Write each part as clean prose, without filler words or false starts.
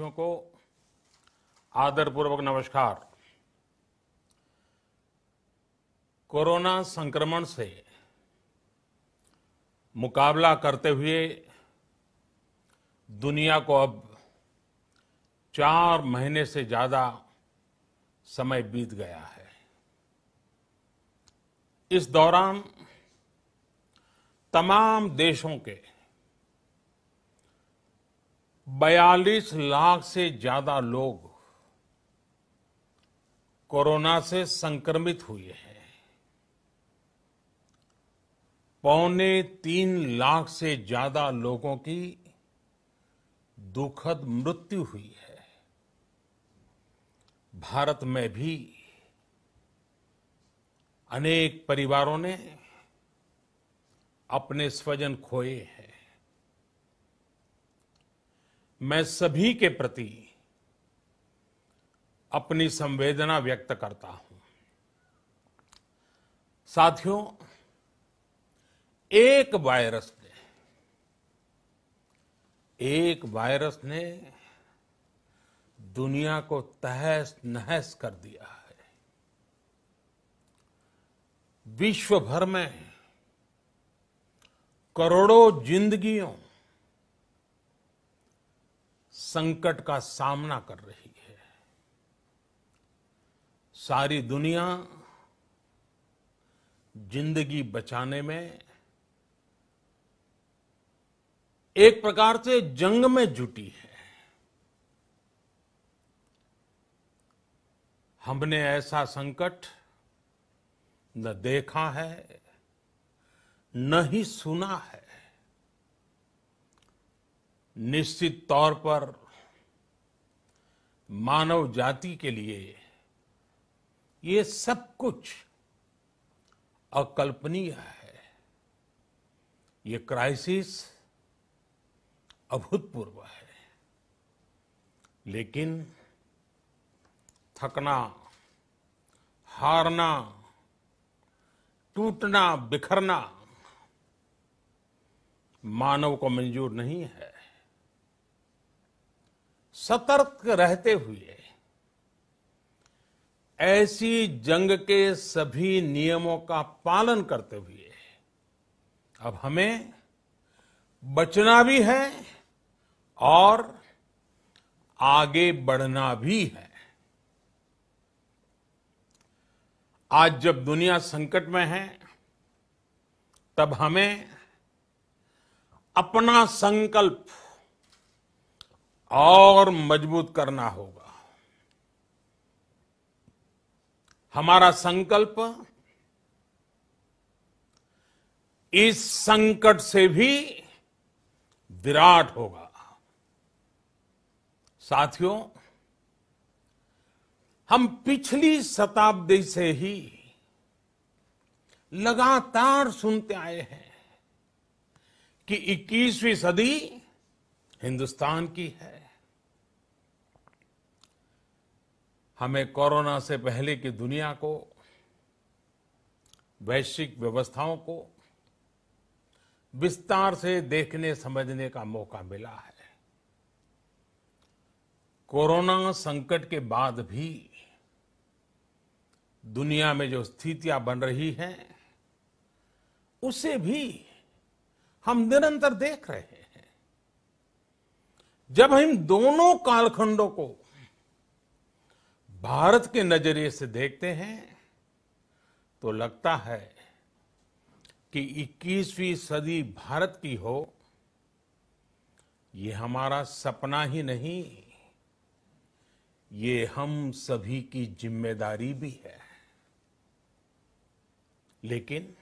साथियों को आदरपूर्वक नमस्कार। कोरोना संक्रमण से मुकाबला करते हुए दुनिया को अब 4 महीने से ज्यादा समय बीत गया है। इस दौरान तमाम देशों के 42 लाख से ज्यादा लोग कोरोना से संक्रमित हुए हैं। 2.25 लाख से ज्यादा लोगों की दुखद मृत्यु हुई है। भारत में भी अनेक परिवारों ने अपने स्वजन खोए हैं। मैं सभी के प्रति अपनी संवेदना व्यक्त करता हूं। साथियों, एक वायरस ने दुनिया को तहस नहस कर दिया है। विश्व भर में करोड़ों जिंदगियों संकट का सामना कर रही है। सारी दुनिया जिंदगी बचाने में एक प्रकार से जंग में जुटी है। हमने ऐसा संकट न देखा है, न ही सुना है। निश्चित तौर पर मानव जाति के लिए ये सब कुछ अकल्पनीय है। ये क्राइसिस अभूतपूर्व है। लेकिन थकना, हारना, टूटना, बिखरना मानव को मंजूर नहीं है। सतर्क रहते हुए ऐसी जंग के सभी नियमों का पालन करते हुए अब हमें बचना भी है और आगे बढ़ना भी है। आज जब दुनिया संकट में है, तब हमें अपना संकल्प और मजबूत करना होगा। हमारा संकल्प इस संकट से भी विराट होगा। साथियों, हम पिछली शताब्दी से ही लगातार सुनते आए हैं कि 21वीं सदी हिंदुस्तान की है। हमें कोरोना से पहले की दुनिया को, वैश्विक व्यवस्थाओं को विस्तार से देखने समझने का मौका मिला है। कोरोना संकट के बाद भी दुनिया में जो स्थितियां बन रही हैं, उसे भी हम निरंतर देख रहे हैं। जब हम दोनों कालखंडों को भारत के नजरिए से देखते हैं, तो लगता है कि 21वीं सदी भारत की हो, ये हमारा सपना ही नहीं, ये हम सभी की जिम्मेदारी भी है। लेकिन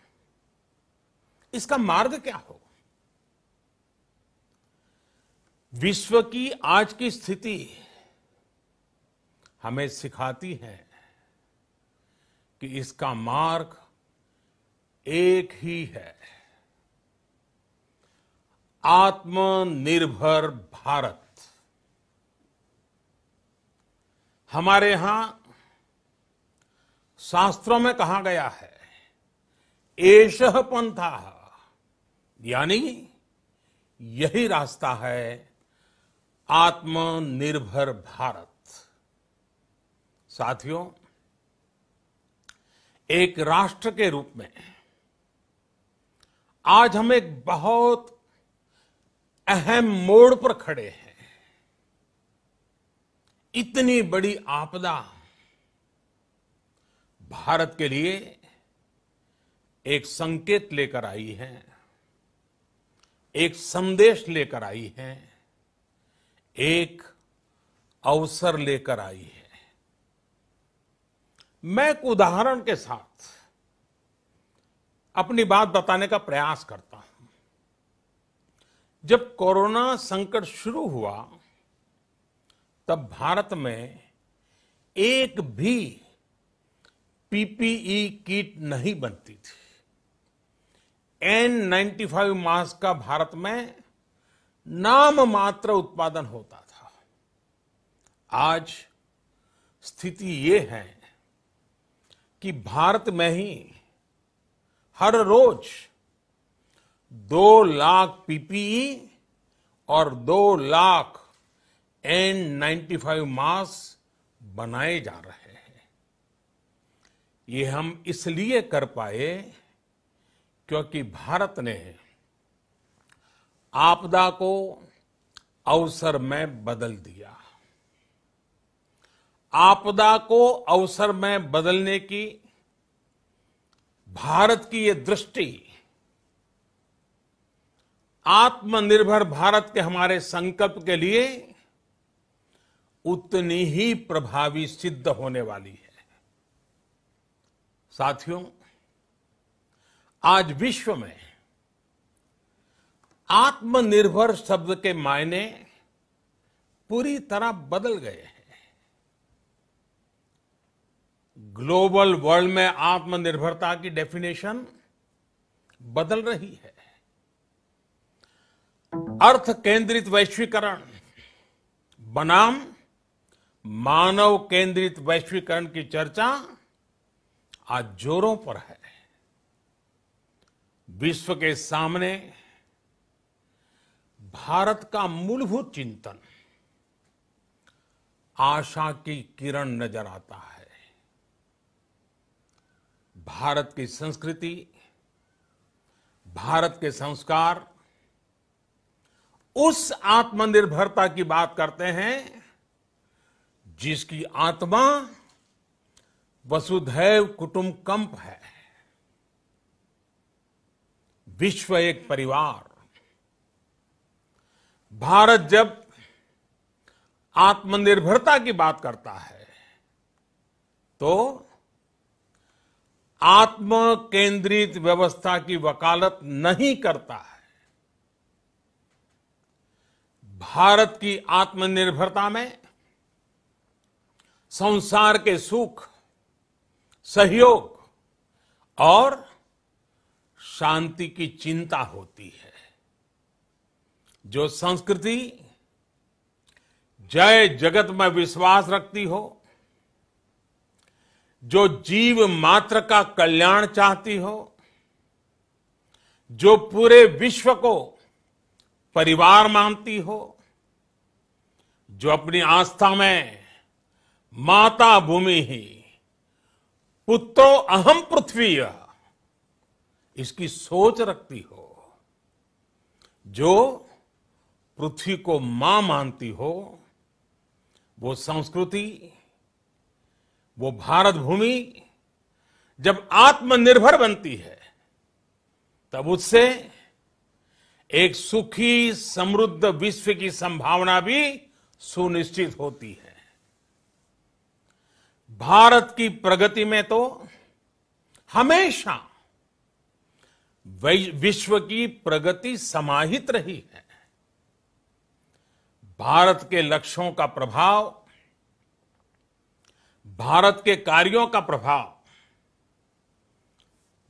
इसका मार्ग क्या हो? विश्व की आज की स्थिति हमें सिखाती है कि इसका मार्ग एक ही है, आत्मनिर्भर भारत। हमारे यहां शास्त्रों में कहा गया है, एषः पंथः, यानी यही रास्ता है आत्मनिर्भर भारत। साथियों, एक राष्ट्र के रूप में आज हम एक बहुत अहम मोड़ पर खड़े हैं। इतनी बड़ी आपदा भारत के लिए एक संकेत लेकर आई है, एक संदेश लेकर आई है, एक अवसर लेकर आई है। मैं एक उदाहरण के साथ अपनी बात बताने का प्रयास करता हूं। जब कोरोना संकट शुरू हुआ तब भारत में एक भी पीपीई किट नहीं बनती थी। N95 मास्क का भारत में नाम मात्र उत्पादन होता था। आज स्थिति ये है कि भारत में ही हर रोज 2 लाख पीपीई और 2 लाख N95 मास्क बनाए जा रहे हैं। ये हम इसलिए कर पाए क्योंकि भारत ने आपदा को अवसर में बदल दिया। आपदा को अवसर में बदलने की भारत की ये दृष्टि आत्मनिर्भर भारत के हमारे संकल्प के लिए उतनी ही प्रभावी सिद्ध होने वाली है। साथियों, आज विश्व में आत्मनिर्भर शब्द के मायने पूरी तरह बदल गए हैं। ग्लोबल वर्ल्ड में आत्मनिर्भरता की डेफिनेशन बदल रही है। अर्थ केंद्रित वैश्वीकरण बनाम मानव केंद्रित वैश्वीकरण की चर्चा आज जोरों पर है। विश्व के सामने भारत का मूलभूत चिंतन आशा की किरण नजर आता है। भारत की संस्कृति, भारत के संस्कार उस आत्मनिर्भरता की बात करते हैं जिसकी आत्मा वसुधैव कुटुंबकम है। विश्व एक परिवार। भारत जब आत्मनिर्भरता की बात करता है तो आत्म केंद्रित व्यवस्था की वकालत नहीं करता है। भारत की आत्मनिर्भरता में संसार के सुख, सहयोग और शांति की चिंता होती है। जो संस्कृति जय जगत में विश्वास रखती हो, जो जीव मात्र का कल्याण चाहती हो, जो पूरे विश्व को परिवार मानती हो, जो अपनी आस्था में माता भूमि ही पुत्रो अहम पृथ्वी इसकी सोच रखती हो, जो पृथ्वी को मां मानती हो, वो संस्कृति, वो भारत भूमि जब आत्मनिर्भर बनती है तब उससे एक सुखी समृद्ध विश्व की संभावना भी सुनिश्चित होती है। भारत की प्रगति में तो हमेशा विश्व की प्रगति समाहित रही है। भारत के लक्ष्यों का प्रभाव, भारत के कार्यों का प्रभाव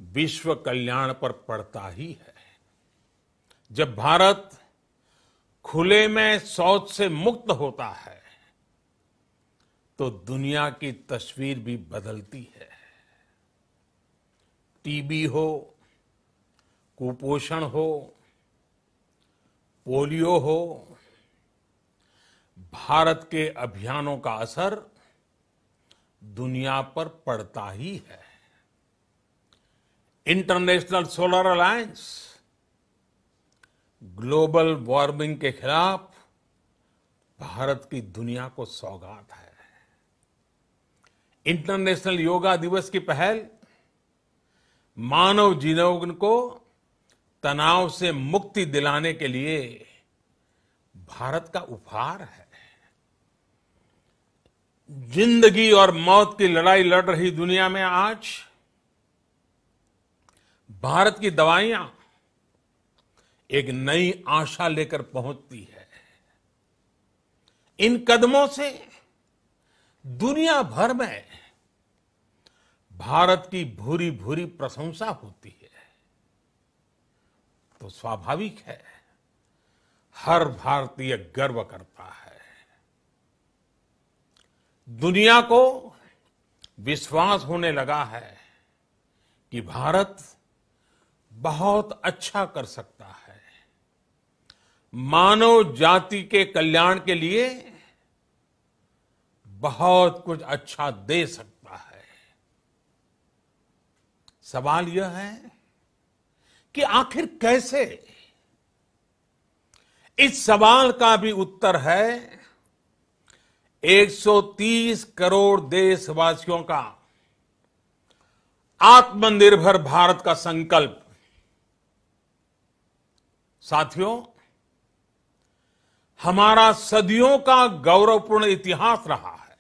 विश्व कल्याण पर पड़ता ही है। जब भारत खुले में शौच से मुक्त होता है तो दुनिया की तस्वीर भी बदलती है। टीबी हो, कुपोषण हो, पोलियो हो, भारत के अभियानों का असर दुनिया पर पड़ता ही है। International solar alliance global warming के खिलाफ भारत की दुनिया को सौगात है। इंटरनेशनल योगा दिवस की पहल मानव जीवन को तनाव से मुक्ति दिलाने के लिए भारत का उपहार है। जिंदगी और मौत की लड़ाई लड़ रही दुनिया में आज भारत की दवाइयां एक नई आशा लेकर पहुंचती है। इन कदमों से दुनिया भर में भारत की भूरी भूरी प्रशंसा होती है। तो स्वाभाविक है, हर भारतीय गर्व करता है। दुनिया को विश्वास होने लगा है कि भारत बहुत अच्छा कर सकता है, मानव जाति के कल्याण के लिए बहुत कुछ अच्छा दे सकता है। सवाल यह है कि आखिर कैसे? इस सवाल का भी उत्तर है 130 करोड़ देशवासियों का आत्मनिर्भर भारत का संकल्प। साथियों, हमारा सदियों का गौरवपूर्ण इतिहास रहा है।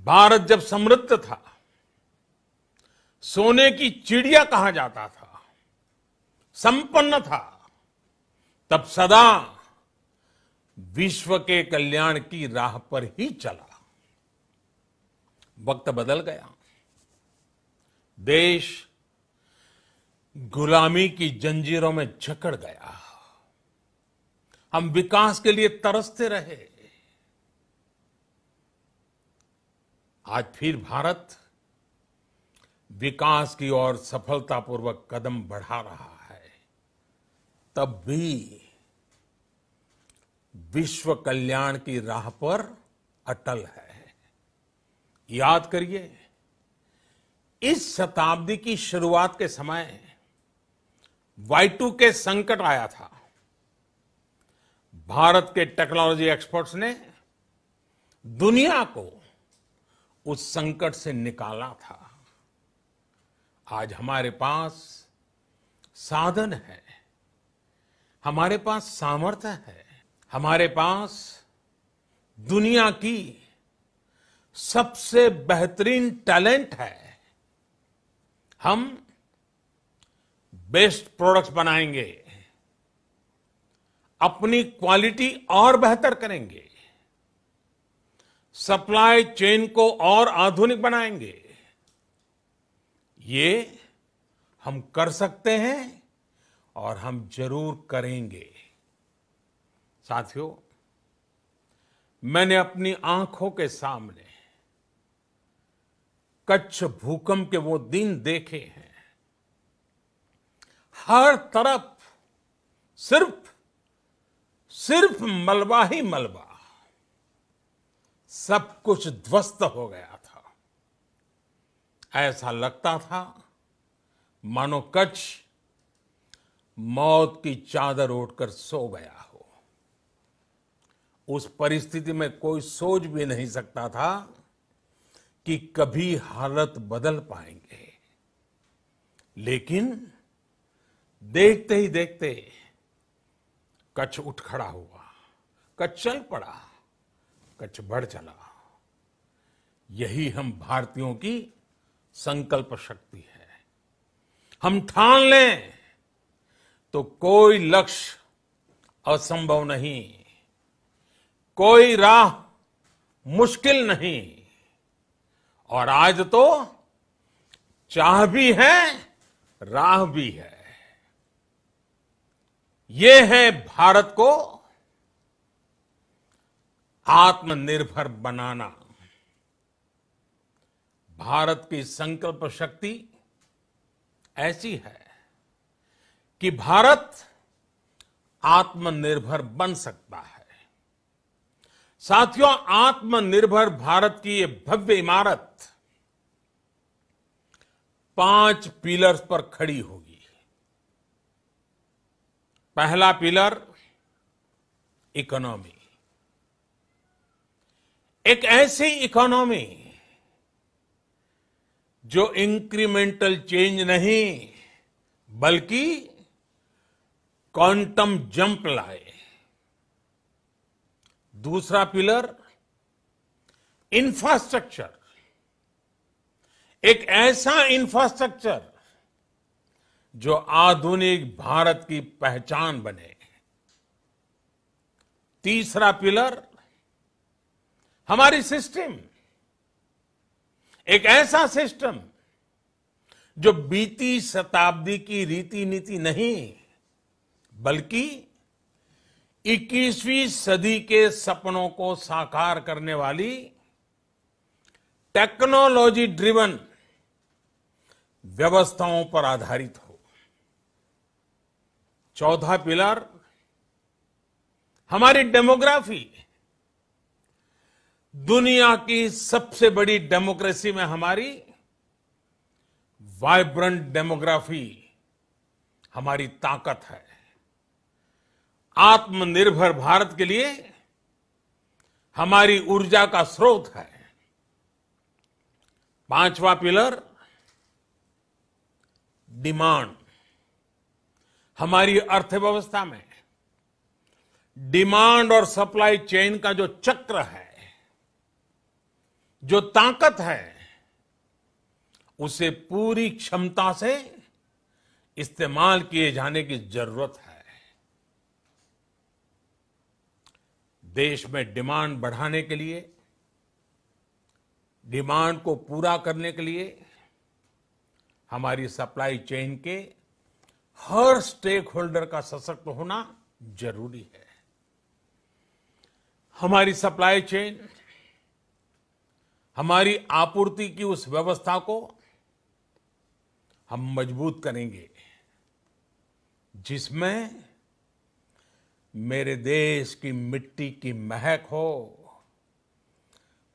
भारत जब समृद्ध था, सोने की चिड़िया कहा जाता था, संपन्न था, तब सदा विश्व के कल्याण की राह पर ही चला। वक्त बदल गया, देश गुलामी की जंजीरों में जकड़ गया। हम विकास के लिए तरसते रहे। आज फिर भारत विकास की ओर सफलतापूर्वक कदम बढ़ा रहा है। तब भी विश्व कल्याण की राह पर अटल है। याद करिए, इस शताब्दी की शुरुआत के समय Y2K संकट आया था। भारत के टेक्नोलॉजी एक्सपर्ट्स ने दुनिया को उस संकट से निकाला था। आज हमारे पास साधन है, हमारे पास सामर्थ्य है, हमारे पास दुनिया की सबसे बेहतरीन टैलेंट है। हम बेस्ट प्रोडक्ट्स बनाएंगे, अपनी क्वालिटी और बेहतर करेंगे, सप्लाई चेन को और आधुनिक बनाएंगे। ये हम कर सकते हैं और हम जरूर करेंगे। साथियों, मैंने अपनी आंखों के सामने कच्छ भूकंप के वो दिन देखे हैं। हर तरफ सिर्फ मलबा ही मलबा, सब कुछ ध्वस्त हो गया था। ऐसा लगता था मानो कच्छ मौत की चादर ओढ़कर सो गया हो। उस परिस्थिति में कोई सोच भी नहीं सकता था कि कभी हालत बदल पाएंगे। लेकिन देखते ही देखते कच्छ उठ खड़ा हुआ, कच्छ चल पड़ा, कच्छ बढ़ चला। यही हम भारतीयों की संकल्प शक्ति है। हम ठान लें तो कोई लक्ष्य असंभव नहीं, कोई राह मुश्किल नहीं। और आज तो चाह भी है, राह भी है। ये है भारत को आत्मनिर्भर बनाना। भारत की संकल्प शक्ति ऐसी है कि भारत आत्मनिर्भर बन सकता है। साथियों, आत्मनिर्भर भारत की ये भव्य इमारत 5 पिलर्स पर खड़ी होगी। पहला पिलर इकोनॉमी। एक ऐसी इकोनॉमी जो इंक्रीमेंटल चेंज नहीं बल्कि क्वांटम जंप लाए। दूसरा पिलर इंफ्रास्ट्रक्चर। एक ऐसा इंफ्रास्ट्रक्चर जो आधुनिक भारत की पहचान बने। तीसरा पिलर हमारी सिस्टम। एक ऐसा सिस्टम जो बीती शताब्दी की रीति नीति नहीं बल्कि 21वीं सदी के सपनों को साकार करने वाली टेक्नोलॉजी ड्रिवन व्यवस्थाओं पर आधारित हो। चौथा पिलर हमारी डेमोग्राफी। दुनिया की सबसे बड़ी डेमोक्रेसी में हमारी वाइब्रेंट डेमोग्राफी हमारी ताकत है। आत्मनिर्भर भारत के लिए हमारी ऊर्जा का स्रोत है। पांचवा पिलर डिमांड। हमारी अर्थव्यवस्था में डिमांड और सप्लाई चेन का जो चक्र है, जो ताकत है, उसे पूरी क्षमता से इस्तेमाल किए जाने की जरूरत है। देश में डिमांड बढ़ाने के लिए, डिमांड को पूरा करने के लिए हमारी सप्लाई चेन के हर स्टेक होल्डर का सशक्त होना जरूरी है। हमारी सप्लाई चेन, हमारी आपूर्ति की उस व्यवस्था को हम मजबूत करेंगे जिसमें मेरे देश की मिट्टी की महक हो,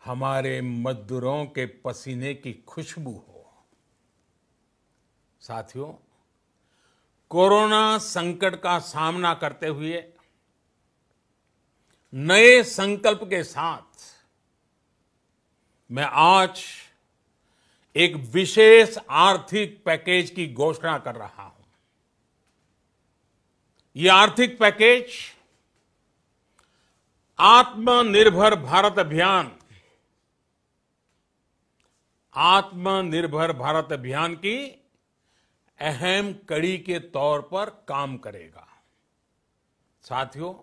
हमारे मजदूरों के पसीने की खुशबू हो। साथियों, कोरोना संकट का सामना करते हुए नए संकल्प के साथ मैं आज एक विशेष आर्थिक पैकेज की घोषणा कर रहा हूं। यह आर्थिक पैकेज आत्मनिर्भर भारत अभियान, आत्मनिर्भर भारत अभियान की अहम कड़ी के तौर पर काम करेगा। साथियों,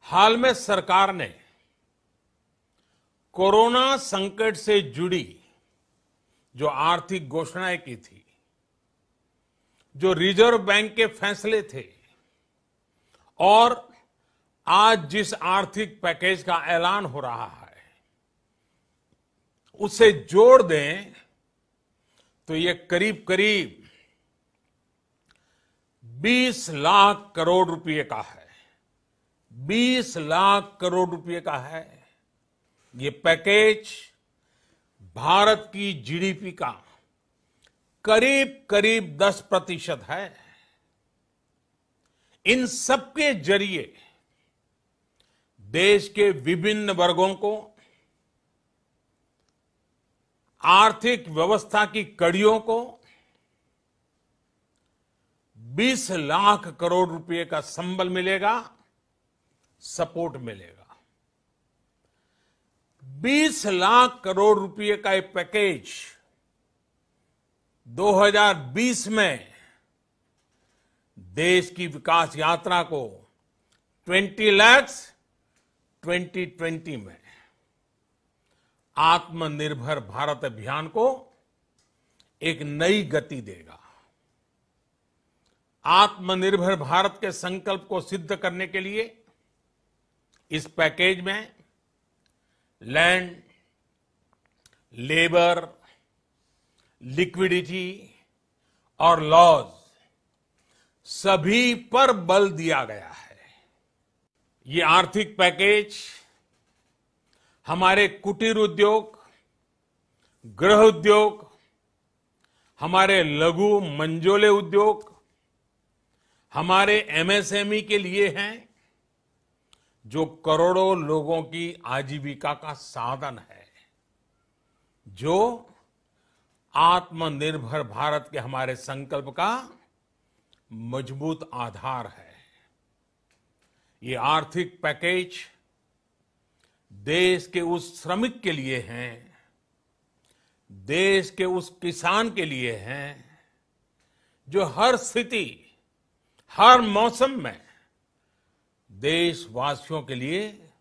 हाल में सरकार ने कोरोना संकट से जुड़ी जो आर्थिक घोषणाएं की थी, जो रिजर्व बैंक के फैसले थे और आज जिस आर्थिक पैकेज का ऐलान हो रहा है, उसे जोड़ दें तो ये करीब करीब 20 लाख करोड़ रुपए का है। 20 लाख करोड़ रुपए का है। ये पैकेज भारत की जीडीपी का करीब करीब 10% है। इन सबके जरिए देश के विभिन्न वर्गों को आर्थिक व्यवस्था की कड़ियों को 20 लाख करोड़ रुपए का संबल मिलेगा, सपोर्ट मिलेगा। 20 लाख करोड़ रुपए का एक पैकेज 2020 में देश की विकास यात्रा को 20 लाख 2020 में आत्मनिर्भर भारत अभियान को एक नई गति देगा। आत्मनिर्भर भारत के संकल्प को सिद्ध करने के लिए इस पैकेज में लैंड, लेबर, लिक्विडिटी और लॉज सभी पर बल दिया गया है। ये आर्थिक पैकेज हमारे कुटीर उद्योग, गृह उद्योग, हमारे लघु मंझोले उद्योग, हमारे एमएसएमई के लिए हैं, जो करोड़ों लोगों की आजीविका का साधन है, जो आत्मनिर्भर भारत के हमारे संकल्प का मजबूत आधार है। ये आर्थिक पैकेज देश के उस श्रमिक के लिए हैं, देश के उस किसान के लिए हैं, जो हर स्थिति, हर मौसम में देशवासियों के लिए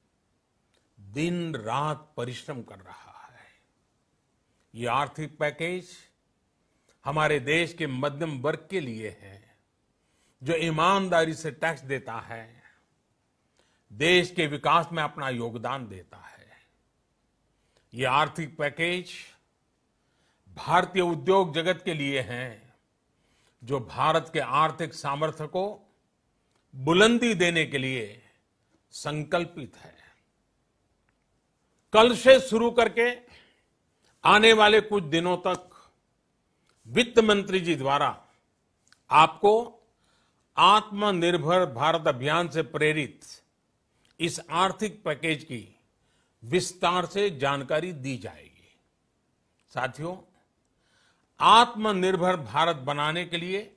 दिन रात परिश्रम कर रहा है। ये आर्थिक पैकेज हमारे देश के मध्यम वर्ग के लिए है, जो ईमानदारी से टैक्स देता है, देश के विकास में अपना योगदान देता है। ये आर्थिक पैकेज भारतीय उद्योग जगत के लिए है, जो भारत के आर्थिक सामर्थ्य को बुलंदी देने के लिए संकल्पित है। कल से शुरू करके आने वाले कुछ दिनों तक वित्त मंत्री जी द्वारा आपको आत्मनिर्भर भारत अभियान से प्रेरित इस आर्थिक पैकेज की विस्तार से जानकारी दी जाएगी। साथियों, आत्मनिर्भर भारत बनाने के लिए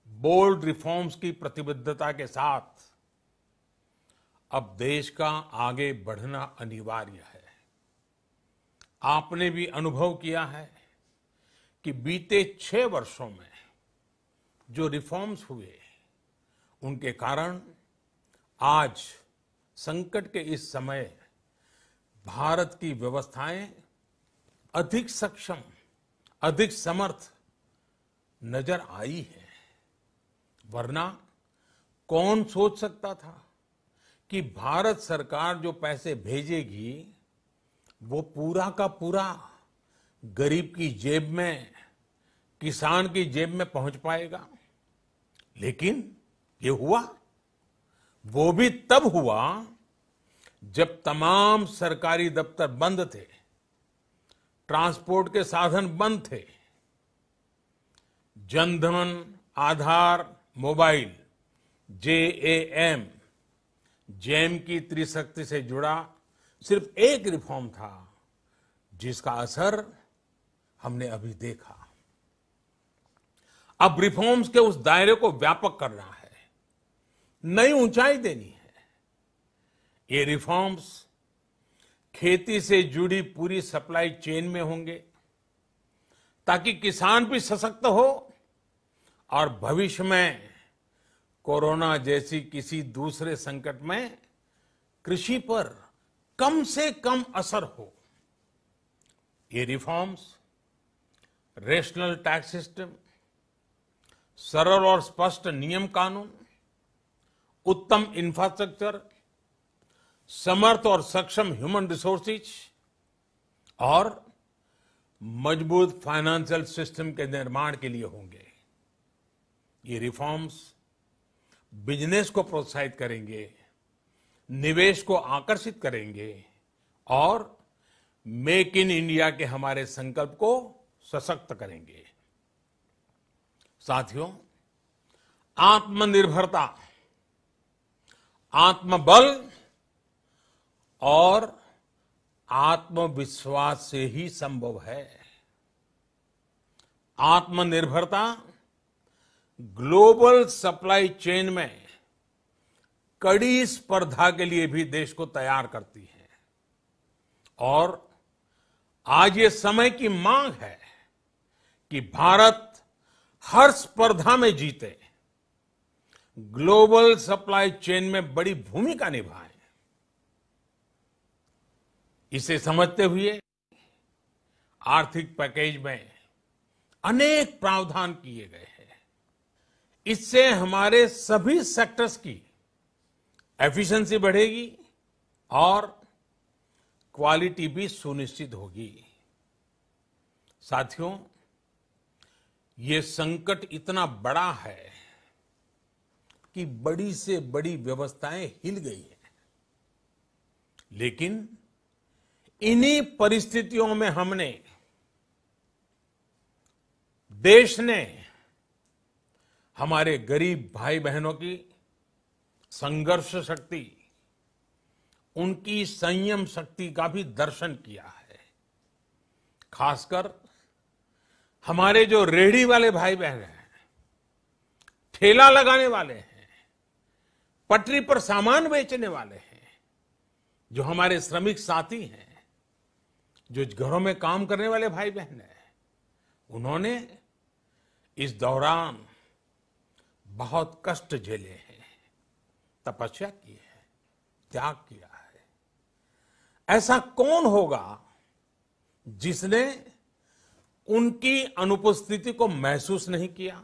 बोल्ड रिफॉर्म्स की प्रतिबद्धता के साथ अब देश का आगे बढ़ना अनिवार्य है। आपने भी अनुभव किया है कि बीते 6 वर्षों में जो रिफॉर्म्स हुए, उनके कारण आज संकट के इस समय भारत की व्यवस्थाएं अधिक सक्षम, अधिक समर्थ नजर आई है। वरना कौन सोच सकता था कि भारत सरकार जो पैसे भेजेगी वो पूरा का पूरा गरीब की जेब में, किसान की जेब में पहुंच पाएगा। लेकिन ये हुआ, वो भी तब हुआ जब तमाम सरकारी दफ्तर बंद थे, ट्रांसपोर्ट के साधन बंद थे। जनधन, आधार, मोबाइल, जेएएम, जैम की त्रिशक्ति से जुड़ा सिर्फ एक रिफॉर्म था, जिसका असर हमने अभी देखा। अब रिफॉर्म्स के उस दायरे को व्यापक करना है, नई ऊंचाई देनी है। ये रिफॉर्म्स खेती से जुड़ी पूरी सप्लाई चेन में होंगे, ताकि किसान भी सशक्त हो और भविष्य में कोरोना जैसी किसी दूसरे संकट में कृषि पर कम से कम असर हो। ये रिफॉर्म्स रेशनल टैक्स सिस्टम, सरल और स्पष्ट नियम कानून, उत्तम इंफ्रास्ट्रक्चर, समर्थ और सक्षम ह्यूमन रिसोर्सेज और मजबूत फाइनेंशियल सिस्टम के निर्माण के लिए होंगे। ये रिफॉर्म्स बिजनेस को प्रोत्साहित करेंगे, निवेश को आकर्षित करेंगे और मेक इन इंडिया के हमारे संकल्प को सशक्त करेंगे। साथियों, आत्मनिर्भरता, आत्मबल और आत्मविश्वास से ही संभव है। आत्मनिर्भरता ग्लोबल सप्लाई चेन में कड़ी स्पर्धा के लिए भी देश को तैयार करती है और आज ये समय की मांग है कि भारत हर स्पर्धा में जीते, ग्लोबल सप्लाई चेन में बड़ी भूमिका निभाए। इसे समझते हुए आर्थिक पैकेज में अनेक प्रावधान किए गए हैं। इससे हमारे सभी सेक्टर्स की एफिशिएंसी बढ़ेगी और क्वालिटी भी सुनिश्चित होगी। साथियों, ये संकट इतना बड़ा है कि बड़ी से बड़ी व्यवस्थाएं हिल गई हैं। लेकिन इन्हीं परिस्थितियों में देश ने हमारे गरीब भाई बहनों की संघर्ष शक्ति, उनकी संयम शक्ति का भी दर्शन किया है। खासकर हमारे जो रेहड़ी वाले भाई बहन हैं, ठेला लगाने वाले हैं, पटरी पर सामान बेचने वाले हैं, जो हमारे श्रमिक साथी हैं, जो घरों में काम करने वाले भाई बहन हैं, उन्होंने इस दौरान बहुत कष्ट झेले हैं, तपस्या की है, त्याग किया है। ऐसा कौन होगा जिसने उनकी अनुपस्थिति को महसूस नहीं किया?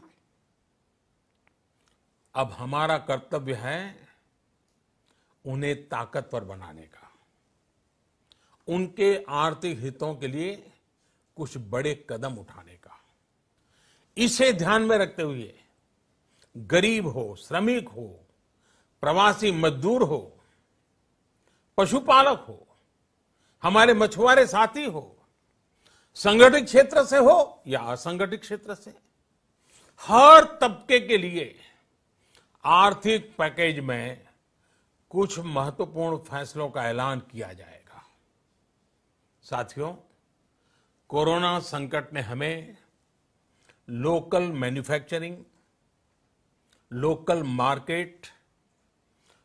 अब हमारा कर्तव्य है उन्हें ताकतवर बनाने का, उनके आर्थिक हितों के लिए कुछ बड़े कदम उठाने का। इसे ध्यान में रखते हुए गरीब हो, श्रमिक हो, प्रवासी मजदूर हो, पशुपालक हो, हमारे मछुआरे साथी हो, संगठित क्षेत्र से हो या असंगठित क्षेत्र से, हर तबके के लिए आर्थिक पैकेज में कुछ महत्वपूर्ण फैसलों का ऐलान किया जाएगा। साथियों, कोरोना संकट ने हमें local manufacturing, local market,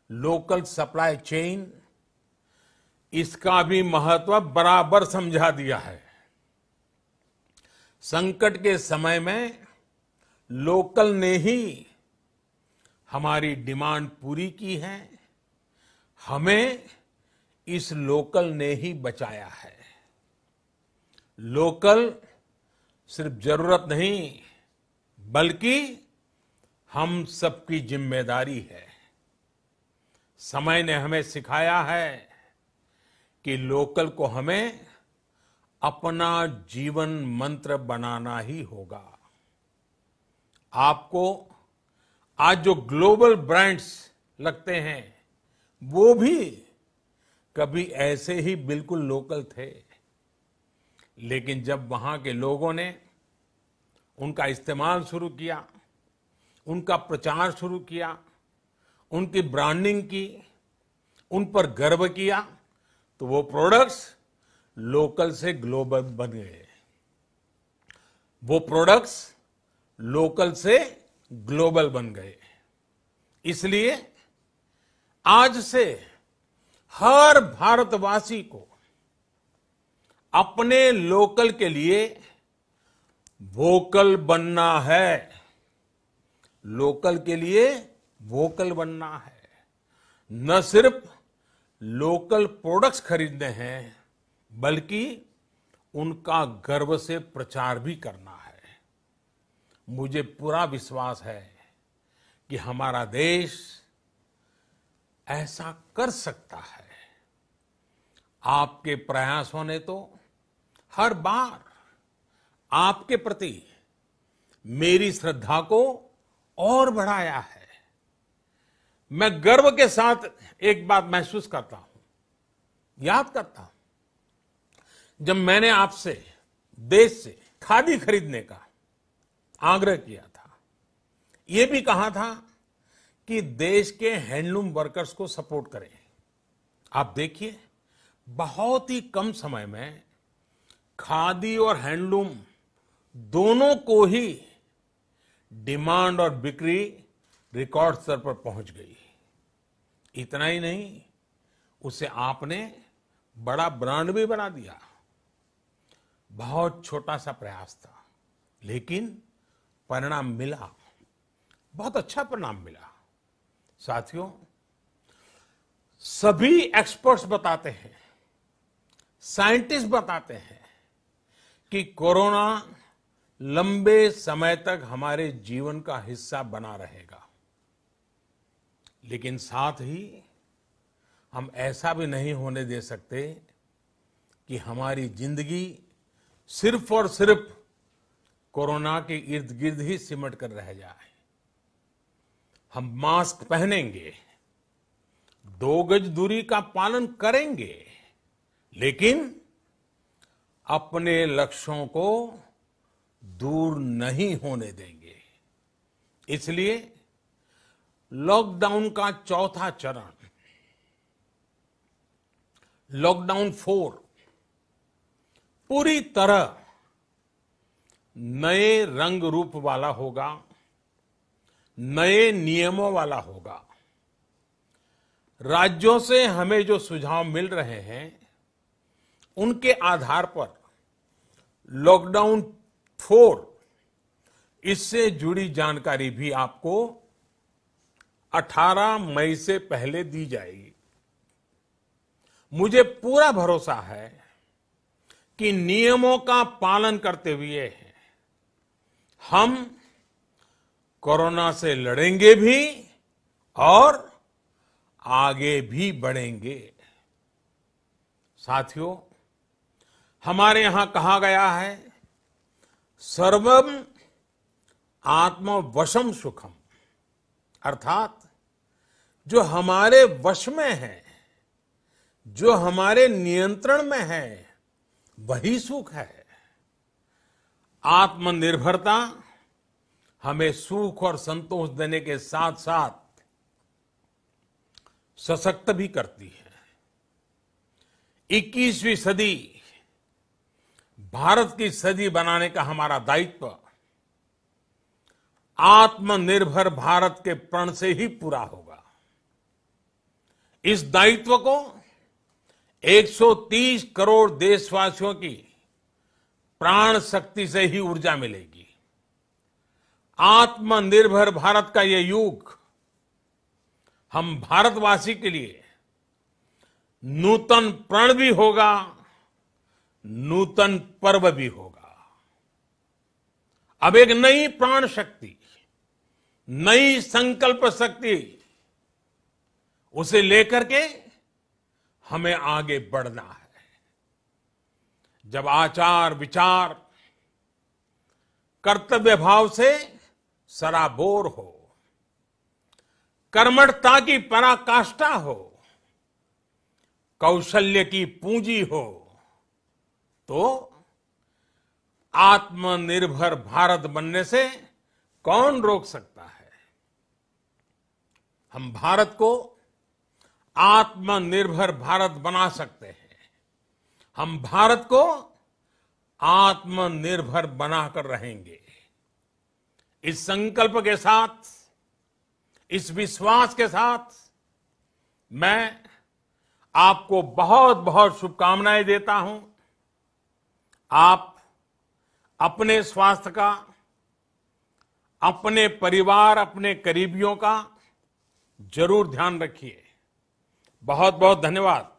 local supply chain, इसका भी महत्व बराबर समझा दिया है। संकट के समय में लोकल ने ही हमारी डिमांड पूरी की है, हमें इस लोकल ने ही बचाया है। लोकल सिर्फ जरूरत नहीं, बल्कि हम सबकी जिम्मेदारी है। समय ने हमें सिखाया है कि लोकल को हमें अपना जीवन मंत्र बनाना ही होगा। आपको आज जो ग्लोबल ब्रांड्स लगते हैं, वो भी कभी ऐसे ही बिल्कुल लोकल थे, लेकिन जब वहां के लोगों ने उनका इस्तेमाल शुरू किया, उनका प्रचार शुरू किया, उनकी ब्रांडिंग की, उन पर गर्व किया, तो वो प्रोडक्ट्स लोकल से ग्लोबल बन गए। वो प्रोडक्ट्स लोकल से ग्लोबल बन गए। इसलिए आज से हर भारतवासी को अपने लोकल के लिए वोकल बनना है। लोकल के लिए वोकल बनना है। न सिर्फ लोकल प्रोडक्ट्स खरीदने हैं, बल्कि उनका गर्व से प्रचार भी करना है। मुझे पूरा विश्वास है कि हमारा देश ऐसा कर सकता है। आपके प्रयासों ने तो हर बार आपके प्रति मेरी श्रद्धा को और बढ़ाया है। मैं गर्व के साथ एक बात महसूस करता हूं, याद करता हूं, जब मैंने आपसे देश से खादी खरीदने का आग्रह किया था, यह भी कहा था कि देश के हैंडलूम वर्कर्स को सपोर्ट करें। आप देखिए, बहुत ही कम समय में खादी और हैंडलूम दोनों को ही डिमांड और बिक्री रिकॉर्ड स्तर पर पहुंच गई। इतना ही नहीं, उसे आपने बड़ा ब्रांड भी बना दिया। बहुत छोटा सा प्रयास था, लेकिन परिणाम मिला, बहुत अच्छा परिणाम मिला। साथियों, सभी एक्सपर्ट्स बताते हैं, साइंटिस्ट बताते हैं कि कोरोना लंबे समय तक हमारे जीवन का हिस्सा बना रहेगा। लेकिन साथ ही हम ऐसा भी नहीं होने दे सकते कि हमारी जिंदगी सिर्फ और सिर्फ कोरोना के इर्द गिर्द ही सिमट कर रह जाए। हम मास्क पहनेंगे, 2 गज दूरी का पालन करेंगे, लेकिन अपने लक्ष्यों को दूर नहीं होने देंगे। इसलिए लॉकडाउन का चौथा चरण, लॉकडाउन 4, पूरी तरह नए रंग रूप वाला होगा, नए नियमों वाला होगा। राज्यों से हमें जो सुझाव मिल रहे हैं, उनके आधार पर लॉकडाउन 4, इससे जुड़ी जानकारी भी आपको 18 मई से पहले दी जाएगी। मुझे पूरा भरोसा है कि नियमों का पालन करते हुए हम कोरोना से लड़ेंगे भी और आगे भी बढ़ेंगे। साथियों, हमारे यहां कहा गया है, सर्वम आत्मवशम सुखम, अर्थात जो हमारे वश में है, जो हमारे नियंत्रण में है, वही सुख है। आत्मनिर्भरता हमें सुख और संतोष देने के साथ साथ सशक्त भी करती है। 21वीं सदी भारत की सदी बनाने का हमारा दायित्व आत्मनिर्भर भारत के प्रण से ही पूरा होगा। इस दायित्व को 130 करोड़ देशवासियों की प्राण शक्ति से ही ऊर्जा मिलेगी। आत्मनिर्भर भारत का ये युग हम भारतवासी के लिए नूतन प्रण भी होगा, नूतन पर्व भी होगा। अब एक नई प्राण शक्ति, नई संकल्प शक्ति, उसे लेकर के हमें आगे बढ़ना है। जब आचार विचार कर्तव्य भाव से सराबोर हो, कर्मठता की पराकाष्ठा हो, कौशल्य की पूंजी हो, तो आत्मनिर्भर भारत बनने से कौन रोक सकता है। हम भारत को आत्मनिर्भर भारत बना सकते हैं। हम भारत को आत्मनिर्भर बनाकर रहेंगे। इस संकल्प के साथ, इस विश्वास के साथ मैं आपको बहुत बहुत शुभकामनाएं देता हूं। आप अपने स्वास्थ्य का, अपने परिवार, अपने करीबियों का जरूर ध्यान रखिए। बहुत बहुत धन्यवाद।